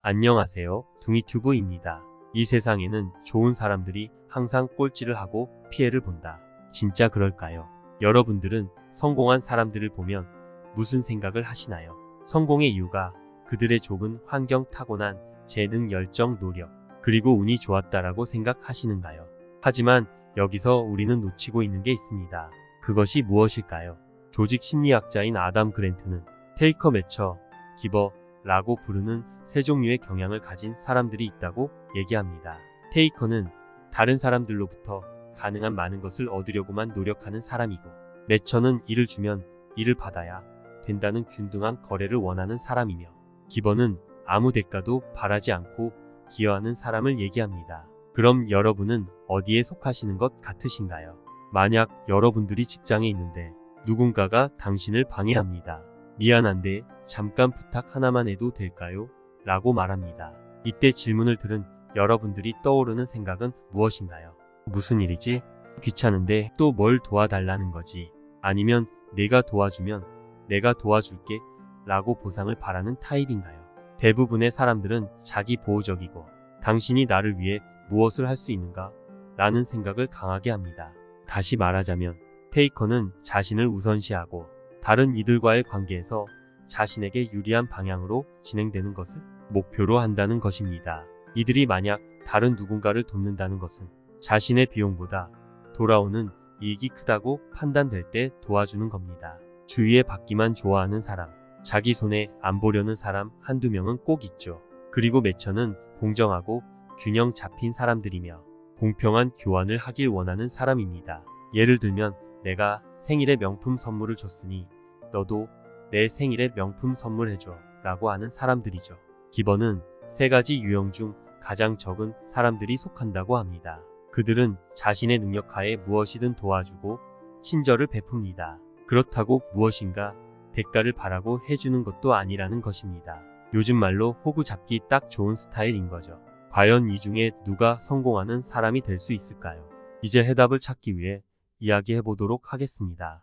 안녕하세요. 둥이튜브입니다. 이 세상에는 좋은 사람들이 항상 꼴찌를 하고 피해를 본다. 진짜 그럴까요? 여러분들은 성공한 사람들을 보면 무슨 생각을 하시나요? 성공의 이유가 그들의 좁은 환경, 타고난 재능, 열정, 노력, 그리고 운이 좋았다라고 생각하시는가요? 하지만 여기서 우리는 놓치고 있는 게 있습니다. 그것이 무엇일까요? 조직 심리학자인 아담 그랜트는 테이커, 매처, 기버 라고 부르는 세 종류의 경향을 가진 사람들이 있다고 얘기합니다. 테이커는 다른 사람들로부터 가능한 많은 것을 얻으려고만 노력하는 사람이고, 매처는 일을 주면 일을 받아야 된다는 균등한 거래를 원하는 사람이며, 기버는 아무 대가도 바라지 않고 기여하는 사람을 얘기합니다. 그럼 여러분은 어디에 속하시는 것 같으신가요? 만약 여러분들이 직장에 있는데 누군가가 당신을 방해합니다. 미안한데 잠깐 부탁 하나만 해도 될까요? 라고 말합니다. 이때 질문을 들은 여러분들이 떠오르는 생각은 무엇인가요? 무슨 일이지? 귀찮은데 또 뭘 도와달라는 거지? 아니면 내가 도와주면 내가 도와줄게 라고 보상을 바라는 타입인가요? 대부분의 사람들은 자기 보호적이고 당신이 나를 위해 무엇을 할 수 있는가? 라는 생각을 강하게 합니다. 다시 말하자면 테이커는 자신을 우선시하고 다른 이들과의 관계에서 자신에게 유리한 방향으로 진행되는 것을 목표로 한다는 것입니다. 이들이 만약 다른 누군가를 돕는다는 것은 자신의 비용보다 돌아오는 이익이 크다고 판단될 때 도와주는 겁니다. 주위에 받기만 좋아하는 사람, 자기 손에 안 보려는 사람 한두 명은 꼭 있죠. 그리고 매처는 공정하고 균형 잡힌 사람들이며 공평한 교환을 하길 원하는 사람입니다. 예를 들면 내가 생일에 명품 선물을 줬으니 너도 내 생일에 명품 선물해줘 라고 하는 사람들이죠. 기버는 세 가지 유형 중 가장 적은 사람들이 속한다고 합니다. 그들은 자신의 능력 하에 무엇이든 도와주고 친절을 베풉니다. 그렇다고 무엇인가 대가를 바라고 해주는 것도 아니라는 것입니다. 요즘 말로 호구 잡기 딱 좋은 스타일인 거죠. 과연 이 중에 누가 성공하는 사람이 될 수 있을까요? 이제 해답을 찾기 위해 이야기해 보도록 하겠습니다.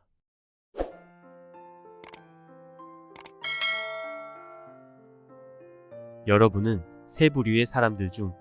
여러분은 세 부류의 사람들 중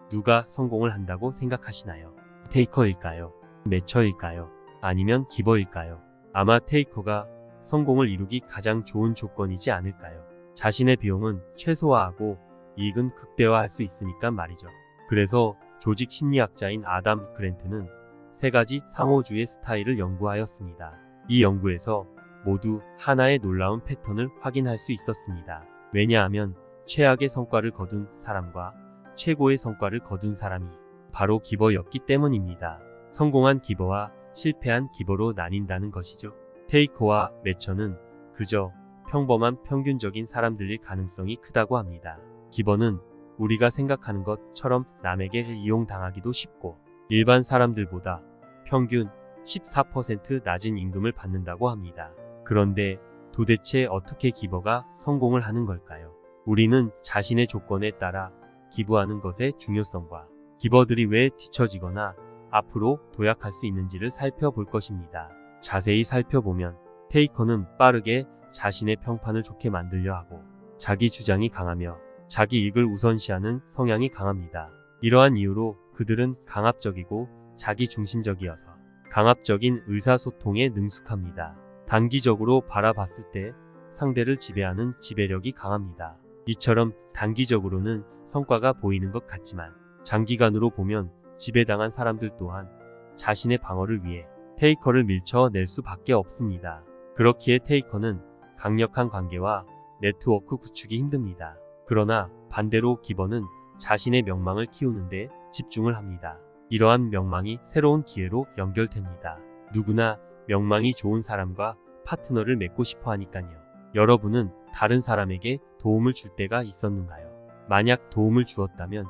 누가 성공을 한다고 생각하시나요? 테이커일까요? 매처일까요? 아니면 기버일까요? 아마 테이커가 성공을 이루기 가장 좋은 조건이지 않을까요? 자신의 비용은 최소화하고 이익은 극대화할 수 있으니까 말이죠. 그래서 조직 심리학자인 아담 그랜트는 세 가지 상호주의 스타일을 연구하였습니다. 이 연구에서 모두 하나의 놀라운 패턴을 확인할 수 있었습니다. 왜냐하면 최악의 성과를 거둔 사람과 최고의 성과를 거둔 사람이 바로 기버였기 때문입니다. 성공한 기버와 실패한 기버로 나뉜다는 것이죠. 테이커와 매처는 그저 평범한 평균적인 사람들일 가능성이 크다고 합니다. 기버는 우리가 생각하는 것처럼 남에게 이용당하기도 쉽고 일반 사람들보다 평균 14% 낮은 임금을 받는다고 합니다. 그런데 도대체 어떻게 기버가 성공을 하는 걸까요? 우리는 자신의 조건에 따라 기부하는 것의 중요성과 기버들이 왜 뒤처지거나 앞으로 도약할 수 있는지를 살펴볼 것입니다. 자세히 살펴보면 테이커는 빠르게 자신의 평판을 좋게 만들려 하고 자기 주장이 강하며 자기 이익을 우선시하는 성향이 강합니다. 이러한 이유로 그들은 강압적이고 자기중심적이어서 강압적인 의사소통에 능숙합니다. 단기적으로 바라봤을 때 상대를 지배하는 지배력이 강합니다. 이처럼 단기적으로는 성과가 보이는 것 같지만 장기간으로 보면 지배당한 사람들 또한 자신의 방어를 위해 테이커를 밀쳐낼 수밖에 없습니다. 그렇기에 테이커는 강력한 관계와 네트워크 구축이 힘듭니다. 그러나 반대로 기버는 자신의 명망을 키우는데 집중을 합니다. 이러한 명망이 새로운 기회로 연결됩니다. 누구나 명망이 좋은 사람과 파트너를 맺고 싶어 하니까요. 여러분은 다른 사람에게 도움을 줄 때가 있었는가요? 만약 도움을 주었다면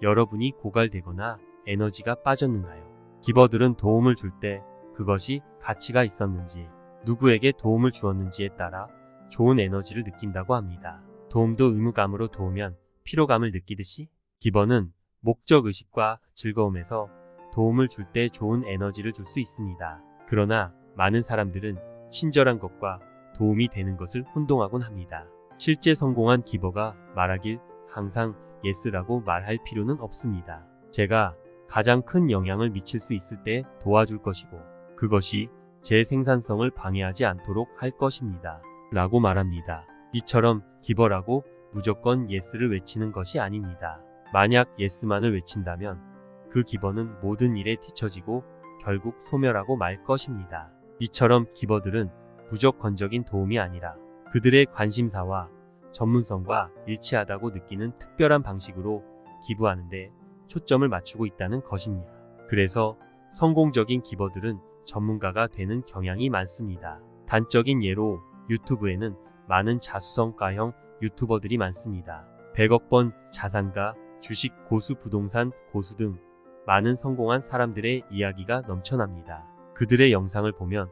여러분이 고갈되거나 에너지가 빠졌는가요? 기버들은 도움을 줄 때 그것이 가치가 있었는지, 누구에게 도움을 주었는지에 따라 좋은 에너지를 느낀다고 합니다. 도움도 의무감으로 도우면 피로감을 느끼듯이 기버는 목적의식과 즐거움에서 도움을 줄 때 좋은 에너지를 줄 수 있습니다. 그러나 많은 사람들은 친절한 것과 도움이 되는 것을 혼동하곤 합니다. 실제 성공한 기버가 말하길 항상 예스라고 말할 필요는 없습니다. 제가 가장 큰 영향을 미칠 수 있을 때 도와줄 것이고 그것이 제 생산성을 방해하지 않도록 할 것입니다. 라고 말합니다. 이처럼 기버라고 무조건 예스를 외치는 것이 아닙니다. 만약 예스만을 외친다면 그 기버는 모든 일에 뒤처지고 결국 소멸하고 말 것입니다. 이처럼 기버들은 무조건적인 도움이 아니라 그들의 관심사와 전문성과 일치하다고 느끼는 특별한 방식으로 기부하는데 초점을 맞추고 있다는 것입니다. 그래서 성공적인 기버들은 전문가가 되는 경향이 많습니다. 단적인 예로 유튜브에는 많은 자수성가형 유튜버들이 많습니다. 100억 번 자산가, 주식 고수, 부동산 고수 등 많은 성공한 사람들의 이야기가 넘쳐납니다. 그들의 영상을 보면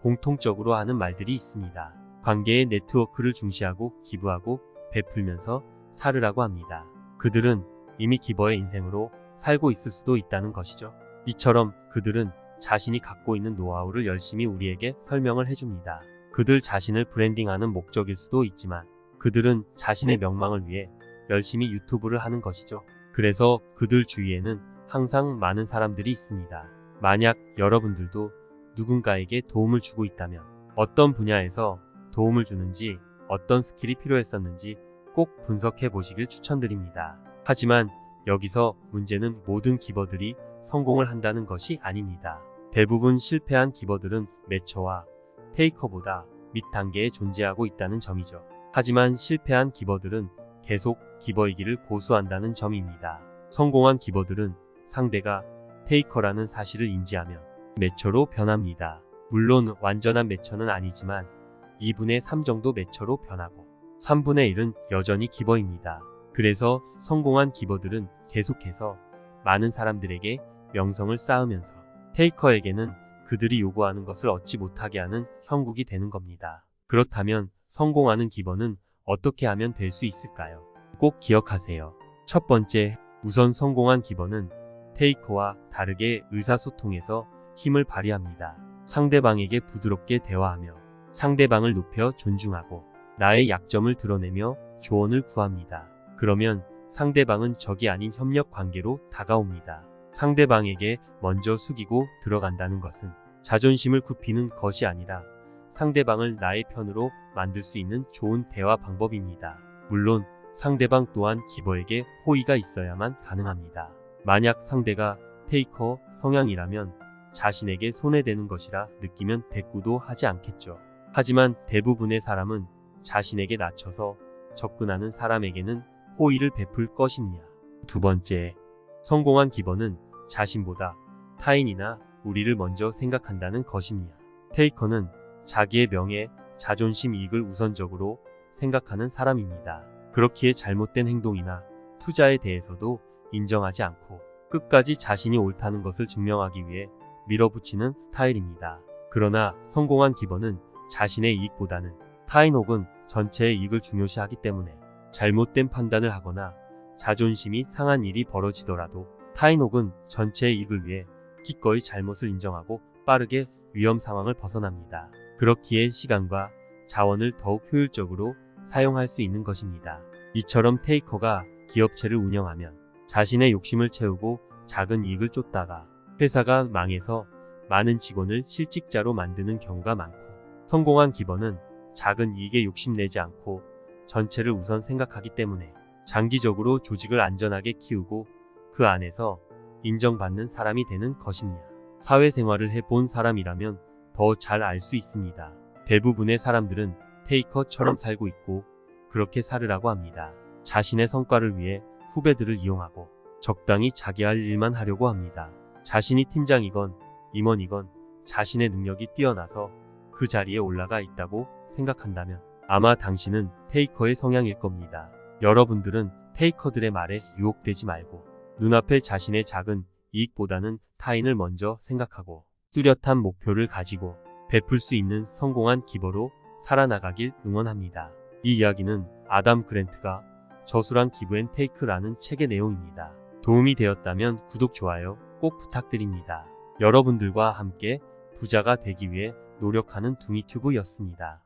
공통적으로 하는 말들이 있습니다. 관계의 네트워크를 중시하고 기부하고 베풀면서 살으라고 합니다. 그들은 이미 기버의 인생으로 살고 있을 수도 있다는 것이죠. 이처럼 그들은 자신이 갖고 있는 노하우를 열심히 우리에게 설명을 해줍니다. 그들 자신을 브랜딩하는 목적일 수도 있지만 그들은 자신의 명망을 위해 열심히 유튜브를 하는 것이죠. 그래서 그들 주위에는 항상 많은 사람들이 있습니다. 만약 여러분들도 누군가에게 도움을 주고 있다면 어떤 분야에서 도움을 주는지 어떤 스킬이 필요했었는지 꼭 분석해 보시길 추천드립니다. 하지만 여기서 문제는 모든 기버들이 성공을 한다는 것이 아닙니다. 대부분 실패한 기버들은 매처와 테이커보다 밑 단계에 존재하고 있다는 점이죠. 하지만 실패한 기버들은 계속 기버이기를 고수한다는 점입니다. 성공한 기버들은 상대가 테이커라는 사실을 인지하면 매처로 변합니다. 물론 완전한 매처는 아니지만 2분의 3 정도 매처로 변하고 3분의 1은 여전히 기버입니다. 그래서 성공한 기버들은 계속해서 많은 사람들에게 명성을 쌓으면서 테이커에게는 그들이 요구하는 것을 얻지 못하게 하는 형국이 되는 겁니다. 그렇다면 성공하는 기버는 어떻게 하면 될 수 있을까요? 꼭 기억하세요. 첫 번째, 우선 성공한 기버는 테이커와 다르게 의사소통에서 힘을 발휘합니다. 상대방에게 부드럽게 대화하며 상대방을 높여 존중하고 나의 약점을 드러내며 조언을 구합니다. 그러면 상대방은 적이 아닌 협력 관계로 다가옵니다. 상대방에게 먼저 숙이고 들어간다는 것은 자존심을 굽히는 것이 아니라 상대방을 나의 편으로 만들 수 있는 좋은 대화 방법입니다. 물론 상대방 또한 기버에게 호의가 있어야만 가능합니다. 만약 상대가 테이커 성향이라면 자신에게 손해되는 것이라 느끼면 대꾸도 하지 않겠죠. 하지만 대부분의 사람은 자신에게 낮춰서 접근하는 사람에게는 호의를 베풀 것입니다. 두 번째, 성공한 기버는 자신보다 타인이나 우리를 먼저 생각한다는 것입니다. 테이커는 자기의 명예, 자존심, 이익을 우선적으로 생각하는 사람입니다. 그렇기에 잘못된 행동이나 투자에 대해서도 인정하지 않고 끝까지 자신이 옳다는 것을 증명하기 위해 밀어붙이는 스타일입니다. 그러나 성공한 기버는 자신의 이익보다는 타인 혹은 전체의 이익을 중요시하기 때문에 잘못된 판단을 하거나 자존심이 상한 일이 벌어지더라도 타인 혹은 전체의 이익을 위해 기꺼이 잘못을 인정하고 빠르게 위험 상황을 벗어납니다. 그렇기에 시간과 자원을 더욱 효율적으로 사용할 수 있는 것입니다. 이처럼 테이커가 기업체를 운영하면 자신의 욕심을 채우고 작은 이익을 쫓다가 회사가 망해서 많은 직원을 실직자로 만드는 경우가 많고, 성공한 기버는 작은 이익에 욕심내지 않고 전체를 우선 생각하기 때문에 장기적으로 조직을 안전하게 키우고 그 안에서 인정받는 사람이 되는 것입니다. 사회생활을 해본 사람이라면 더 잘 알 수 있습니다. 대부분의 사람들은 테이커처럼 살고 있고 그렇게 살으라고 합니다. 자신의 성과를 위해 후배들을 이용하고 적당히 자기 할 일만 하려고 합니다. 자신이 팀장이건 임원이건 자신의 능력이 뛰어나서 그 자리에 올라가 있다고 생각한다면 아마 당신은 테이커의 성향일 겁니다. 여러분들은 테이커들의 말에 유혹되지 말고 눈앞에 자신의 작은 이익보다는 타인을 먼저 생각하고 뚜렷한 목표를 가지고 베풀 수 있는 성공한 기버로 살아나가길 응원합니다. 이 이야기는 아담 그랜트가 저술한 기브 앤 테이크라는 책의 내용입니다. 도움이 되었다면 구독, 좋아요 꼭 부탁드립니다. 여러분들과 함께 부자가 되기 위해 노력하는 둥이튜브였습니다.